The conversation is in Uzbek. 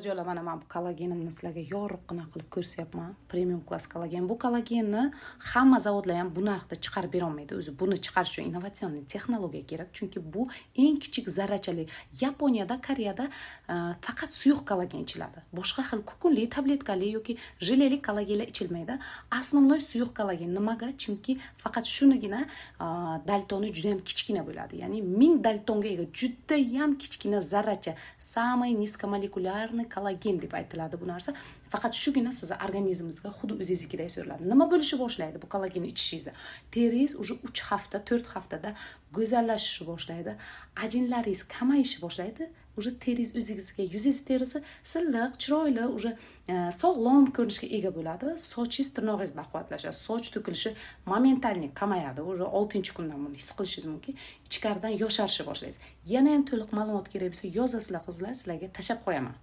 joylar mana men bu kollagenimni sizlarga yorug'gina qilib ko'rsatyapman. Premium klass kollagen. Bu kollagenni hamma zavodlar ham bu narxda chiqarib bera olmaydi. O'zi buni chiqarish uchun innovatsion texnologiya kerak. Chunki bu eng kichik zarrachali. Yaponiyada, Koreyada faqat suyuq kollagen ichiladi. Boshqa xil kukunli, tabletkali yoki jeleli kollagenlar ichilmaydi. Asosiy suyuq kollagen nimaga? Chunki faqat shunigina daltoni juda ham kichkina bo'ladi. Ya'ni 1000 daltonga ega juda ham kichkina zarracha, samый nizkomolekulyarniy kollagen deb aytiladi bu narsa. Faqat shugina sizni organizmingizga xuddi o'zingiznikiday so'riladi. Nima bo'lishni boshlaydi bu kollagenni ichishingiz? Teringiz уже 3 hafta, 4 haftada go'zallashishni boshlaydi. Ajinlaringiz kamayishni boshlaydi. Уже teringiz o'zingizga, yuzingiz terisi silliq, chiroyli, уже sog'lom ko'rinishga ega bo'ladi. Sochingiz, tirnog'ingiz baquvvatlashadi. Soch to'kilishi momentalniy kamayadi. Уже 6-kundan buni his qilishingiz mumkin. Ichkaridan yosharishni boshlaysiz. Yana ham to'liq ma'lumot kerak bo'lsa, yozasizlar qizlar, sizlarga tashab qo'yaman.